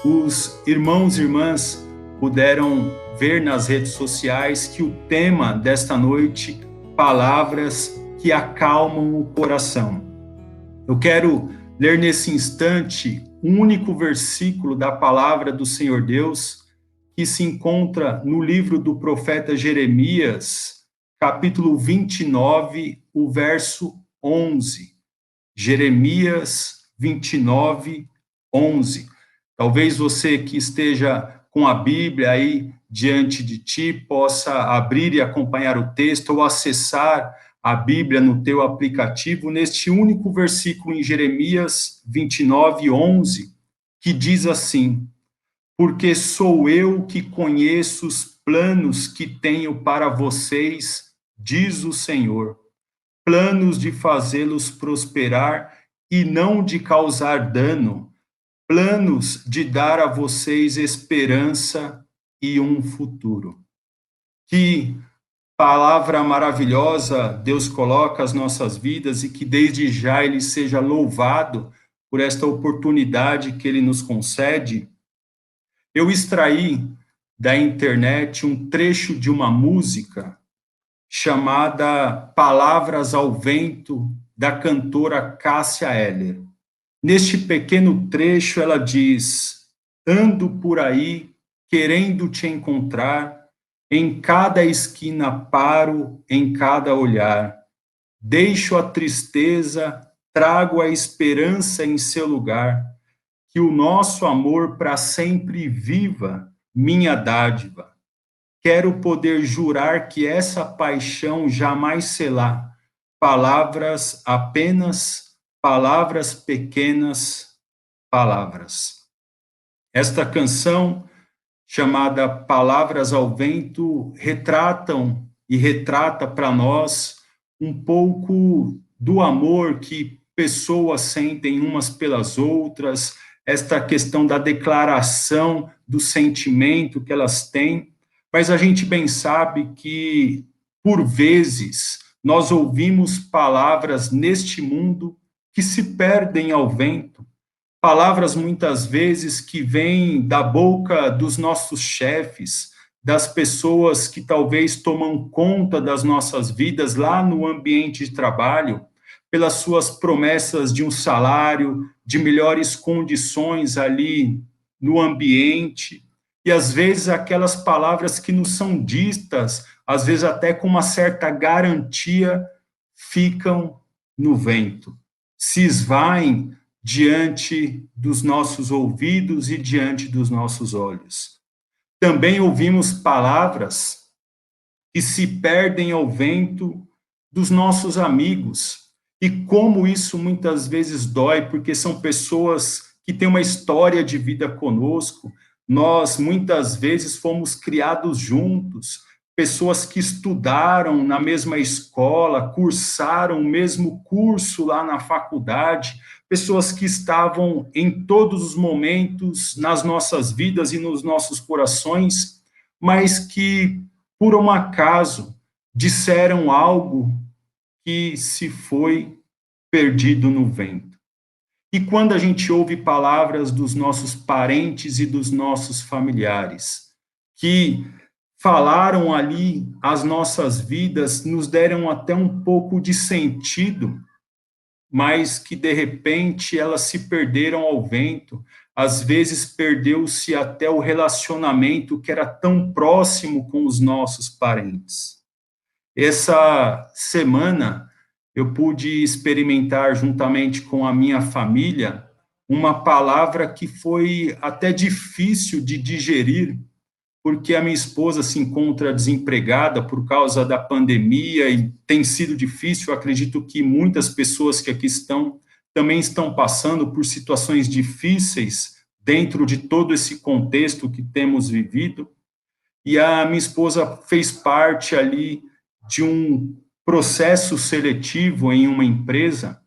Os irmãos e irmãs puderam ver nas redes sociais que o tema desta noite, palavras que acalmam o coração. Eu quero ler nesse instante um único versículo da palavra do Senhor Deus, que se encontra no livro do profeta Jeremias, capítulo 29, o verso 11. Jeremias 29, 11. Talvez você que esteja com a Bíblia aí diante de ti possa abrir e acompanhar o texto ou acessar a Bíblia no teu aplicativo neste único versículo em Jeremias 29, 11, que diz assim: porque sou eu que conheço os planos que tenho para vocês, diz o Senhor, planos de fazê-los prosperar e não de causar dano, planos de dar a vocês esperança e um futuro. Que palavra maravilhosa Deus coloca as nossas vidas e que desde já Ele seja louvado por esta oportunidade que Ele nos concede. Eu extraí da internet um trecho de uma música chamada Palavras ao Vento, da cantora Cássia Eller. Neste pequeno trecho, ela diz: ando por aí querendo te encontrar, em cada esquina paro, em cada olhar. Deixo a tristeza, trago a esperança em seu lugar, que o nosso amor para sempre viva, minha dádiva. Quero poder jurar que essa paixão jamais será palavras apenas, palavras pequenas, palavras. Esta canção, chamada Palavras ao Vento, retrata para nós um pouco do amor que pessoas sentem umas pelas outras, esta questão da declaração do sentimento que elas têm, mas a gente bem sabe que, por vezes, nós ouvimos palavras neste mundo que se perdem ao vento, palavras muitas vezes que vêm da boca dos nossos chefes, das pessoas que talvez tomam conta das nossas vidas lá no ambiente de trabalho, pelas suas promessas de um salário, de melhores condições ali no ambiente, e às vezes aquelas palavras que nos são ditas, às vezes até com uma certa garantia, ficam no vento, se esvaem diante dos nossos ouvidos e diante dos nossos olhos. Também ouvimos palavras que se perdem ao vento dos nossos amigos, e como isso muitas vezes dói, porque são pessoas que têm uma história de vida conosco, nós muitas vezes fomos criados juntos, pessoas que estudaram na mesma escola, cursaram o mesmo curso lá na faculdade, pessoas que estavam em todos os momentos nas nossas vidas e nos nossos corações, mas que, por um acaso, disseram algo que se foi perdido no vento. E quando a gente ouve palavras dos nossos parentes e dos nossos familiares, que falaram ali as nossas vidas, nos deram até um pouco de sentido, mas que de repente elas se perderam ao vento, às vezes perdeu-se até o relacionamento que era tão próximo com os nossos parentes. Essa semana eu pude experimentar juntamente com a minha família uma palavra que foi até difícil de digerir, porque a minha esposa se encontra desempregada por causa da pandemia e tem sido difícil. Eu acredito que muitas pessoas que aqui estão também estão passando por situações difíceis dentro de todo esse contexto que temos vivido. E a minha esposa fez parte ali de um processo seletivo em uma empresa,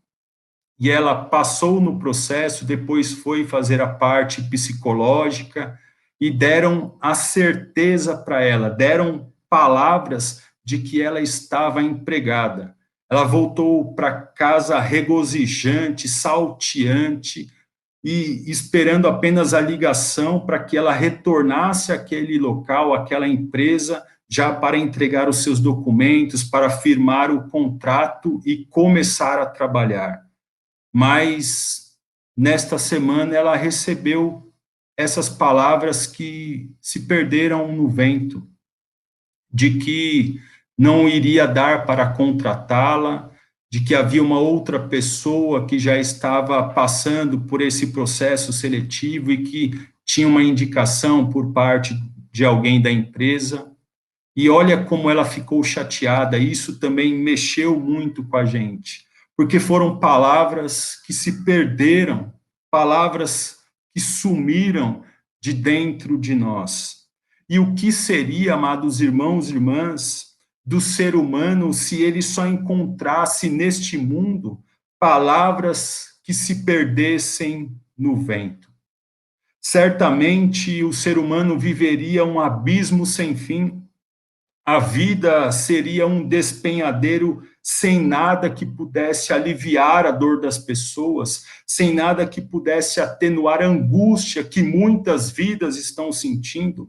e ela passou no processo, depois foi fazer a parte psicológica, e deram a certeza para ela, deram palavras de que ela estava empregada. Ela voltou para casa regozijante, salteante, e esperando apenas a ligação para que ela retornasse àquele local, àquela empresa, já para entregar os seus documentos, para firmar o contrato e começar a trabalhar. Mas, nesta semana, ela recebeu essas palavras que se perderam no vento, de que não iria dar para contratá-la, de que havia uma outra pessoa que já estava passando por esse processo seletivo e que tinha uma indicação por parte de alguém da empresa. E olha como ela ficou chateada, isso também mexeu muito com a gente, porque foram palavras que se perderam, palavras que sumiram de dentro de nós. E o que seria, amados irmãos e irmãs, do ser humano se ele só encontrasse neste mundo palavras que se perdessem no vento? Certamente o ser humano viveria um abismo sem fim, a vida seria um despenhadeiro sem nada que pudesse aliviar a dor das pessoas, sem nada que pudesse atenuar a angústia que muitas vidas estão sentindo.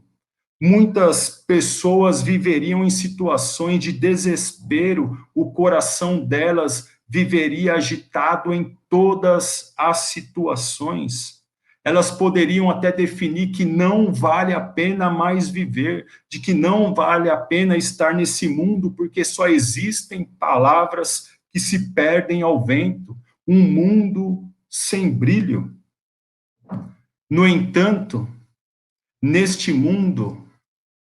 Muitas pessoas viveriam em situações de desespero, o coração delas viveria agitado em todas as situações. Elas poderiam até definir que não vale a pena mais viver, de que não vale a pena estar nesse mundo, porque só existem palavras que se perdem ao vento, um mundo sem brilho. No entanto, neste mundo,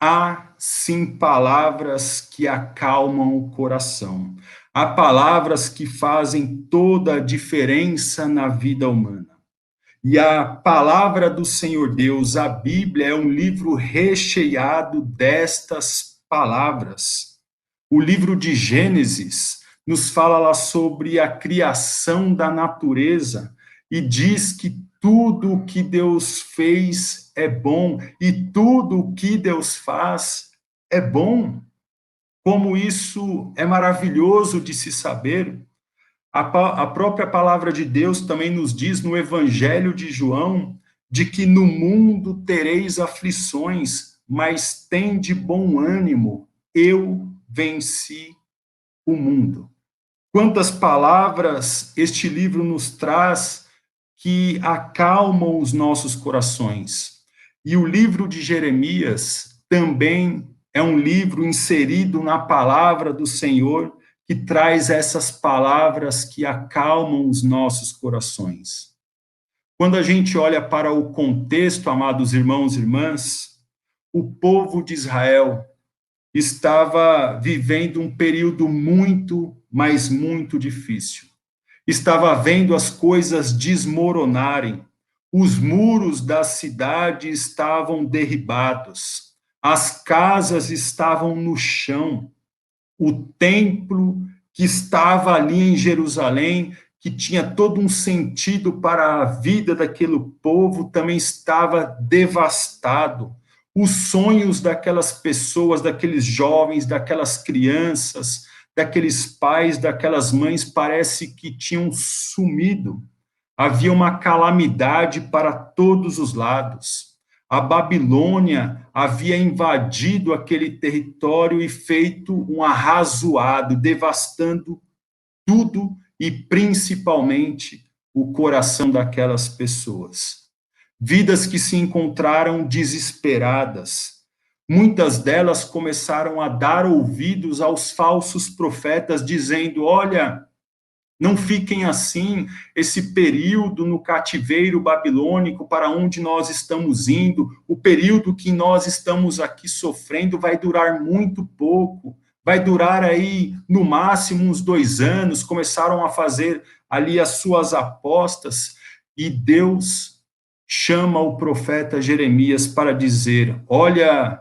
há sim palavras que acalmam o coração. Há palavras que fazem toda a diferença na vida humana. E a palavra do Senhor Deus, a Bíblia, é um livro recheado destas palavras. O livro de Gênesis nos fala lá sobre a criação da natureza e diz que tudo o que Deus fez é bom e tudo o que Deus faz é bom. Como isso é maravilhoso de se saber. A própria palavra de Deus também nos diz no Evangelho de João de que no mundo tereis aflições, mas tende bom ânimo, eu venci o mundo. Quantas palavras este livro nos traz que acalmam os nossos corações. E o livro de Jeremias também é um livro inserido na palavra do Senhor, que traz essas palavras que acalmam os nossos corações. Quando a gente olha para o contexto, amados irmãos e irmãs, o povo de Israel estava vivendo um período muito, mas muito difícil. Estava vendo as coisas desmoronarem, os muros da cidade estavam derribados, as casas estavam no chão, o templo que estava ali em Jerusalém, que tinha todo um sentido para a vida daquele povo, também estava devastado. Os sonhos daquelas pessoas, daqueles jovens, daquelas crianças, daqueles pais, daquelas mães, parece que tinham sumido. Havia uma calamidade para todos os lados. A Babilônia havia invadido aquele território e feito um arrazoado, devastando tudo e principalmente o coração daquelas pessoas. Vidas que se encontraram desesperadas. Muitas delas começaram a dar ouvidos aos falsos profetas, dizendo: olha, não fiquem assim, esse período no cativeiro babilônico para onde nós estamos indo, o período que nós estamos aqui sofrendo vai durar muito pouco, vai durar aí no máximo uns 2 anos. Começaram a fazer ali as suas apostas e Deus chama o profeta Jeremias para dizer: olha,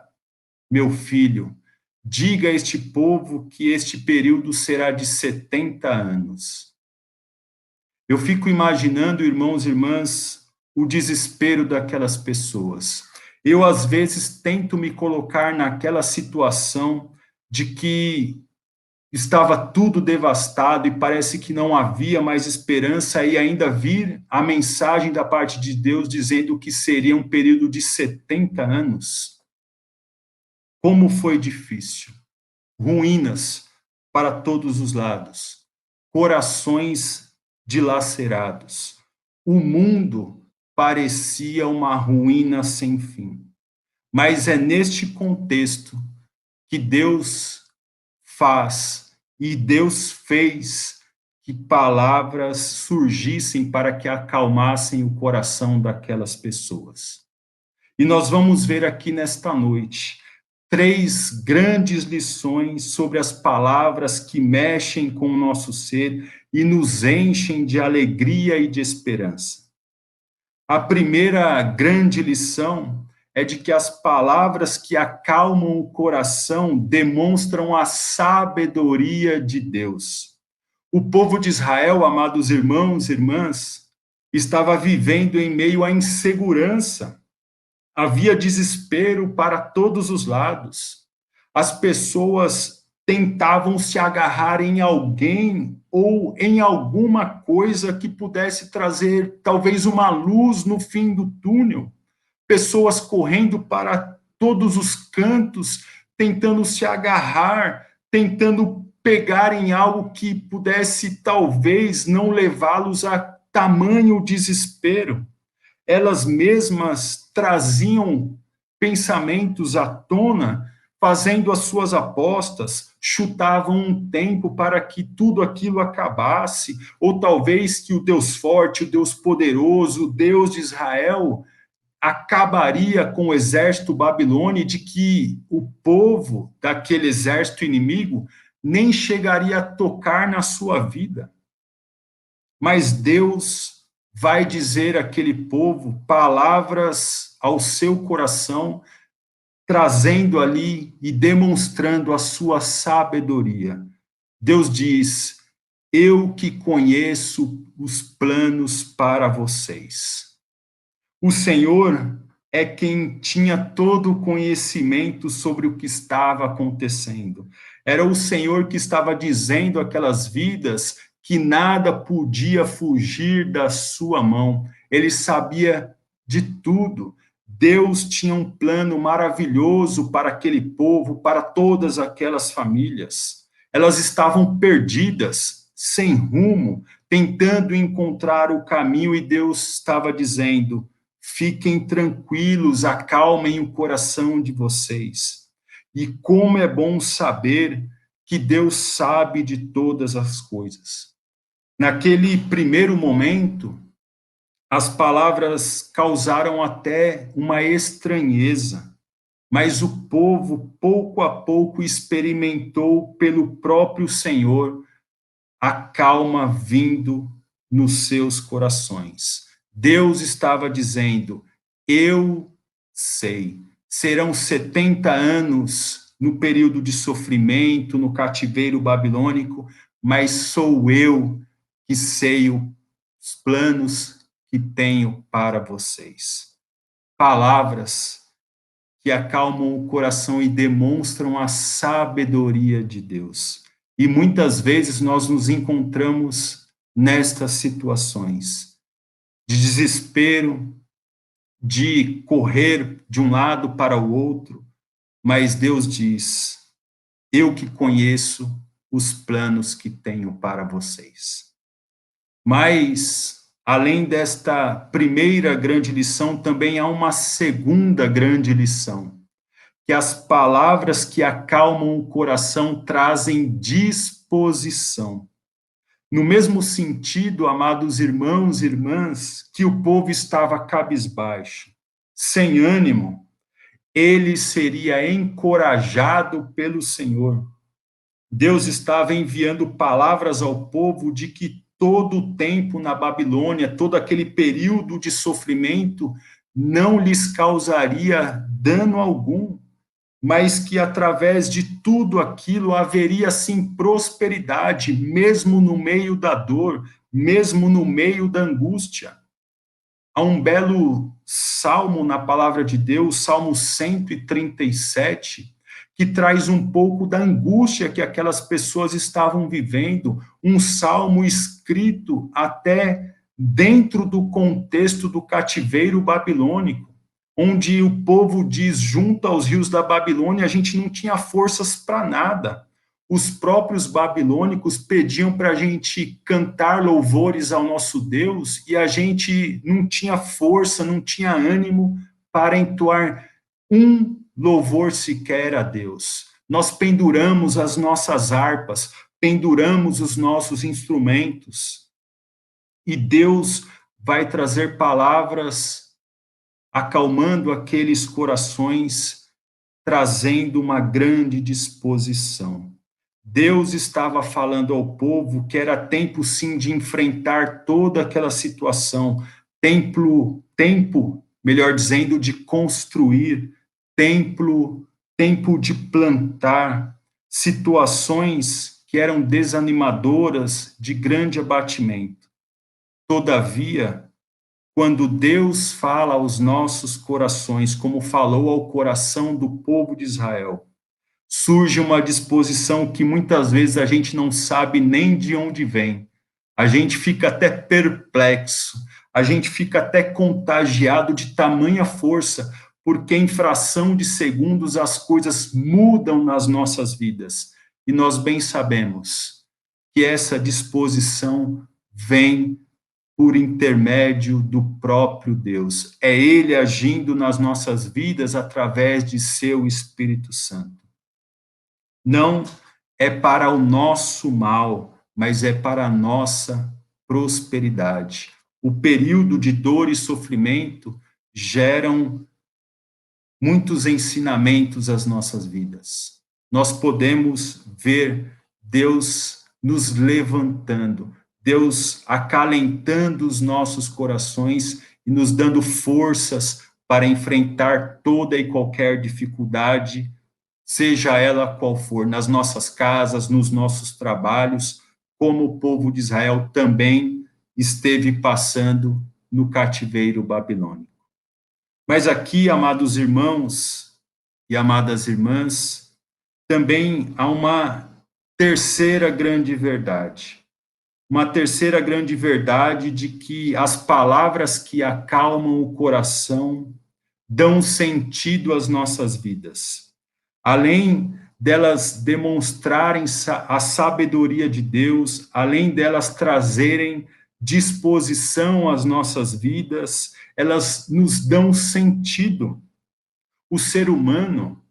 meu filho, diga a este povo que este período será de 70 anos. Eu fico imaginando, irmãos e irmãs, o desespero daquelas pessoas. Eu, às vezes, tento me colocar naquela situação de que estava tudo devastado e parece que não havia mais esperança, e ainda vir a mensagem da parte de Deus dizendo que seria um período de 70 anos. Como foi difícil. Ruínas para todos os lados, corações dilacerados. O mundo parecia uma ruína sem fim. Mas é neste contexto que Deus faz e Deus fez que palavras surgissem para que acalmassem o coração daquelas pessoas. E nós vamos ver aqui nesta noite 3 grandes lições sobre as palavras que mexem com o nosso ser e nos enchem de alegria e de esperança. A primeira grande lição é de que as palavras que acalmam o coração demonstram a sabedoria de Deus. O povo de Israel, amados irmãos e irmãs, estava vivendo em meio à insegurança. Havia desespero para todos os lados. As pessoas tentavam se agarrar em alguém ou em alguma coisa que pudesse trazer talvez uma luz no fim do túnel. Pessoas correndo para todos os cantos, tentando se agarrar, tentando pegar em algo que pudesse talvez não levá-los a tamanho desespero. Elas mesmas traziam pensamentos à tona, fazendo as suas apostas, chutavam um tempo para que tudo aquilo acabasse, ou talvez que o Deus forte, o Deus poderoso, o Deus de Israel, acabaria com o exército babilônico, de que o povo daquele exército inimigo nem chegaria a tocar na sua vida. Mas Deus vai dizer àquele povo palavras ao seu coração, trazendo ali e demonstrando a sua sabedoria. Deus diz: eu que conheço os planos para vocês. O Senhor é quem tinha todo o conhecimento sobre o que estava acontecendo. Era o Senhor que estava dizendo àquelas vidas que nada podia fugir da sua mão. Ele sabia de tudo. Deus tinha um plano maravilhoso para aquele povo, para todas aquelas famílias. Elas estavam perdidas, sem rumo, tentando encontrar o caminho, e Deus estava dizendo: fiquem tranquilos, acalmem o coração de vocês. E como é bom saber que Deus sabe de todas as coisas. Naquele primeiro momento, as palavras causaram até uma estranheza, mas o povo, pouco a pouco, experimentou pelo próprio Senhor a calma vindo nos seus corações. Deus estava dizendo: eu sei, serão 70 anos no período de sofrimento, no cativeiro babilônico, mas sou eu que sei os planos que tenho para vocês. Palavras que acalmam o coração e demonstram a sabedoria de Deus. E muitas vezes nós nos encontramos nestas situações de desespero, de correr de um lado para o outro, mas Deus diz: eu que conheço os planos que tenho para vocês. Mas, além desta primeira grande lição, também há uma segunda grande lição, que as palavras que acalmam o coração trazem disposição. No mesmo sentido, amados irmãos e irmãs, que o povo estava cabisbaixo, sem ânimo, ele seria encorajado pelo Senhor. Deus estava enviando palavras ao povo de que todo o tempo na Babilônia, todo aquele período de sofrimento, não lhes causaria dano algum, mas que através de tudo aquilo haveria sim prosperidade, mesmo no meio da dor, mesmo no meio da angústia. Há um belo salmo na palavra de Deus, Salmo 137, que traz um pouco da angústia que aquelas pessoas estavam vivendo, um salmo escrito até dentro do contexto do cativeiro babilônico, onde o povo diz, junto aos rios da Babilônia, a gente não tinha forças para nada. Os próprios babilônicos pediam para a gente cantar louvores ao nosso Deus e a gente não tinha força, não tinha ânimo para entoar um louvor sequer a Deus. Nós penduramos as nossas harpas, penduramos os nossos instrumentos e Deus vai trazer palavras acalmando aqueles corações, trazendo uma grande disposição. Deus estava falando ao povo que era tempo sim de enfrentar toda aquela situação, tempo, melhor dizendo, de construir, tempo de plantar, situações que eram desanimadoras, de grande abatimento. Todavia, quando Deus fala aos nossos corações, como falou ao coração do povo de Israel, surge uma disposição que muitas vezes a gente não sabe nem de onde vem. A gente fica até perplexo, a gente fica até contagiado de tamanha força, porque em fração de segundos as coisas mudam nas nossas vidas. E nós bem sabemos que essa disposição vem por intermédio do próprio Deus. É Ele agindo nas nossas vidas através de seu Espírito Santo. Não é para o nosso mal, mas é para a nossa prosperidade. O período de dor e sofrimento geram muitos ensinamentos às nossas vidas. Nós podemos ver Deus nos levantando, Deus acalentando os nossos corações e nos dando forças para enfrentar toda e qualquer dificuldade, seja ela qual for, nas nossas casas, nos nossos trabalhos, como o povo de Israel também esteve passando no cativeiro babilônico. Mas aqui, amados irmãos e amadas irmãs, também há uma terceira grande verdade. Uma terceira grande verdade de que as palavras que acalmam o coração dão sentido às nossas vidas. Além delas demonstrarem a sabedoria de Deus, além delas trazerem disposição às nossas vidas, elas nos dão sentido. O ser humano,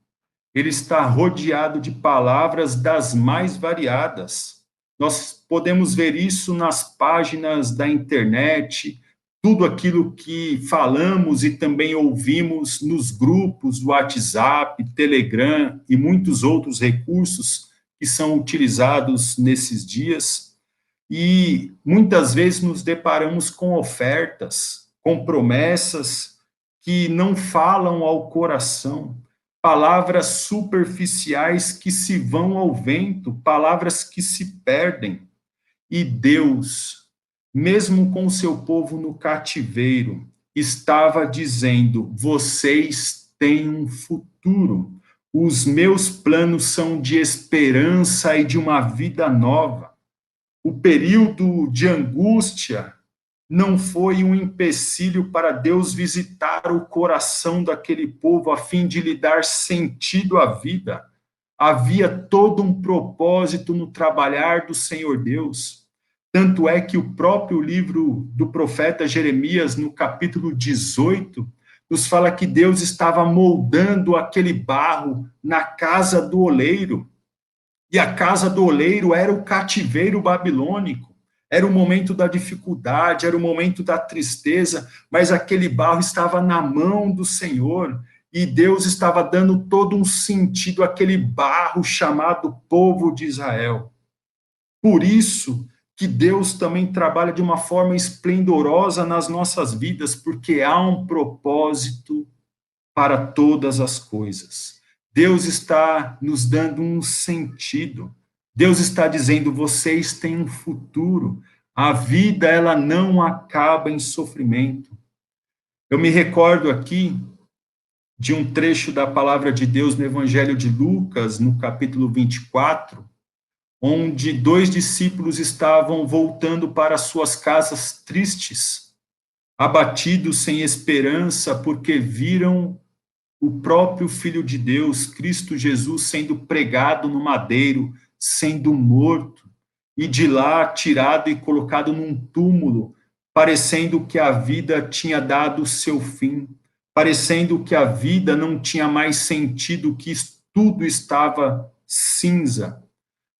ele está rodeado de palavras das mais variadas. Nós podemos ver isso nas páginas da internet, tudo aquilo que falamos e também ouvimos nos grupos, WhatsApp, Telegram e muitos outros recursos que são utilizados nesses dias. E muitas vezes nos deparamos com ofertas, com promessas que não falam ao coração, palavras superficiais que se vão ao vento, palavras que se perdem. E Deus, mesmo com o seu povo no cativeiro, estava dizendo: vocês têm um futuro, os meus planos são de esperança e de uma vida nova. O período de angústia não foi um empecilho para Deus visitar o coração daquele povo a fim de lhe dar sentido à vida. Havia todo um propósito no trabalhar do Senhor Deus. Tanto é que o próprio livro do profeta Jeremias, no capítulo 18, nos fala que Deus estava moldando aquele barro na casa do oleiro. E a casa do oleiro era o cativeiro babilônico. Era o momento da dificuldade, era o momento da tristeza, mas aquele barro estava na mão do Senhor, e Deus estava dando todo um sentido àquele barro chamado povo de Israel. Por isso que Deus também trabalha de uma forma esplendorosa nas nossas vidas, porque há um propósito para todas as coisas. Deus está nos dando um sentido. Deus está dizendo: vocês têm um futuro. A vida, ela não acaba em sofrimento. Eu me recordo aqui de um trecho da palavra de Deus no Evangelho de Lucas, no capítulo 24, onde dois discípulos estavam voltando para suas casas tristes, abatidos, sem esperança, porque viram o próprio Filho de Deus, Cristo Jesus, sendo pregado no madeiro, sendo morto, e de lá tirado e colocado num túmulo, parecendo que a vida tinha dado o seu fim, parecendo que a vida não tinha mais sentido, que tudo estava cinza.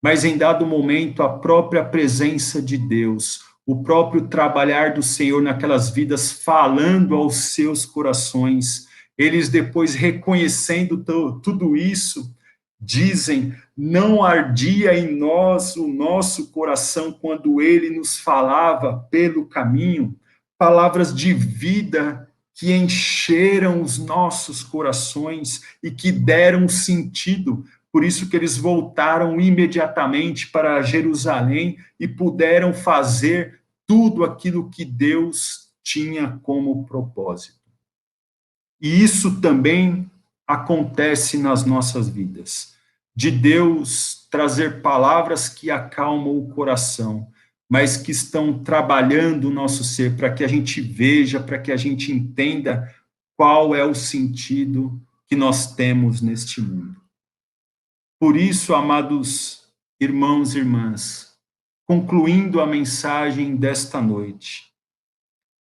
Mas em dado momento, a própria presença de Deus, o próprio trabalhar do Senhor naquelas vidas, falando aos seus corações, eles depois reconhecendo tudo isso, dizem: não ardia em nós o nosso coração quando ele nos falava pelo caminho, palavras de vida que encheram os nossos corações e que deram sentido. Por isso que eles voltaram imediatamente para Jerusalém e puderam fazer tudo aquilo que Deus tinha como propósito. E isso também acontece nas nossas vidas, de Deus trazer palavras que acalmam o coração, mas que estão trabalhando o nosso ser para que a gente veja, para que a gente entenda qual é o sentido que nós temos neste mundo. Por isso, amados irmãos e irmãs, concluindo a mensagem desta noite,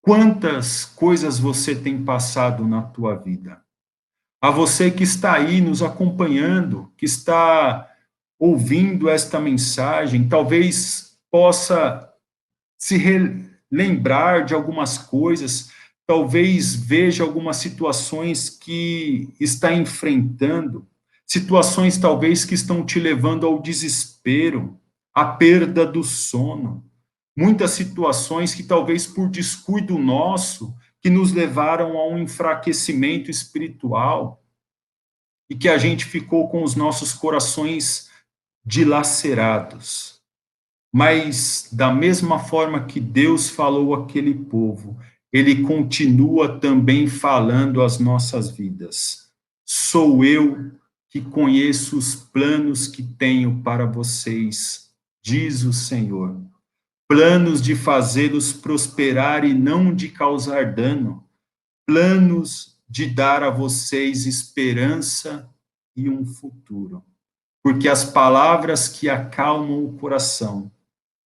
quantas coisas você tem passado na tua vida? A você que está aí nos acompanhando, que está ouvindo esta mensagem, talvez possa se lembrar de algumas coisas, talvez veja algumas situações que está enfrentando, situações talvez que estão te levando ao desespero, à perda do sono, muitas situações que talvez por descuido nosso, que nos levaram a um enfraquecimento espiritual e que a gente ficou com os nossos corações dilacerados. Mas da mesma forma que Deus falou àquele povo, ele continua também falando às nossas vidas. Sou eu que conheço os planos que tenho para vocês, diz o Senhor. Planos de fazê-los prosperar e não de causar dano, planos de dar a vocês esperança e um futuro. Porque as palavras que acalmam o coração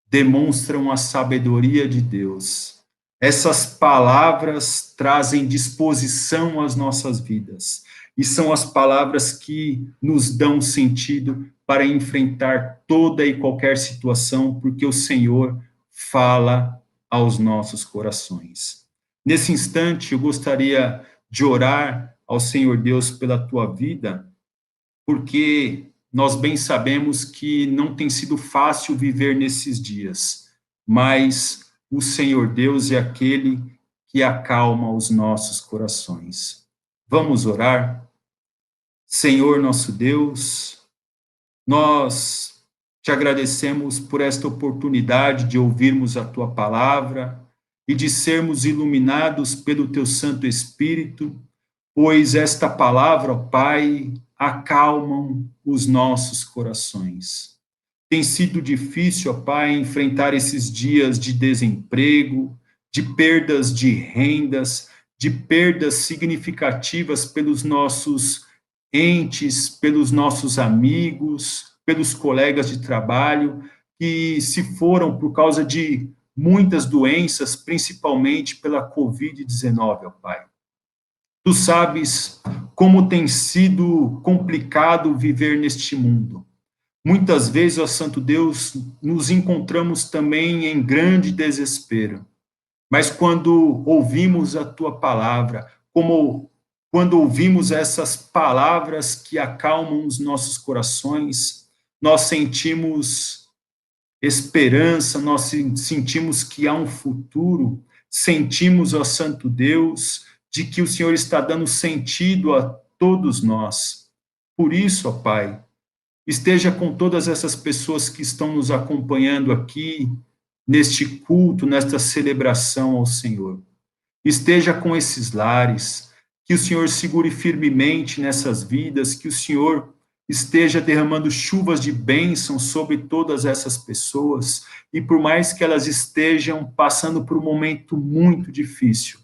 demonstram a sabedoria de Deus. Essas palavras trazem disposição às nossas vidas, e são as palavras que nos dão sentido para enfrentar toda e qualquer situação, porque o Senhor fala aos nossos corações. Nesse instante, eu gostaria de orar ao Senhor Deus pela tua vida, porque nós bem sabemos que não tem sido fácil viver nesses dias, mas o Senhor Deus é aquele que acalma os nossos corações. Vamos orar? Senhor nosso Deus, nós te agradecemos por esta oportunidade de ouvirmos a tua palavra e de sermos iluminados pelo teu Santo Espírito, pois esta palavra, ó Pai, acalmam os nossos corações. Tem sido difícil, ó Pai, enfrentar esses dias de desemprego, de perdas de rendas, de perdas significativas pelos nossos entes, pelos nossos amigos, pelos colegas de trabalho, que se foram por causa de muitas doenças, principalmente pela Covid-19, ó Pai. Tu sabes como tem sido complicado viver neste mundo. Muitas vezes, ó Santo Deus, nos encontramos também em grande desespero. Mas quando ouvimos a tua palavra, como quando ouvimos essas palavras que acalmam os nossos corações, nós sentimos esperança, nós sentimos que há um futuro, sentimos, ó Santo Deus, de que o Senhor está dando sentido a todos nós. Por isso, ó Pai, esteja com todas essas pessoas que estão nos acompanhando aqui, neste culto, nesta celebração ao Senhor. Esteja com esses lares, que o Senhor segure firmemente nessas vidas, que o Senhor esteja derramando chuvas de bênção sobre todas essas pessoas, e por mais que elas estejam passando por um momento muito difícil,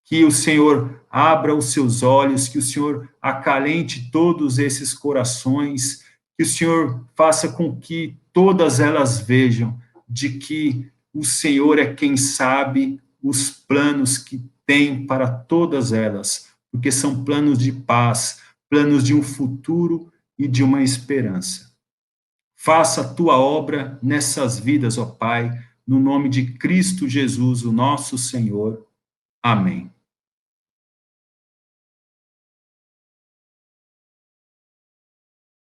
que o Senhor abra os seus olhos, que o Senhor acalente todos esses corações, que o Senhor faça com que todas elas vejam de que o Senhor é quem sabe os planos que tem para todas elas, porque são planos de paz, planos de um futuro e de uma esperança. Faça a tua obra nessas vidas, ó Pai, no nome de Cristo Jesus, o nosso Senhor. Amém.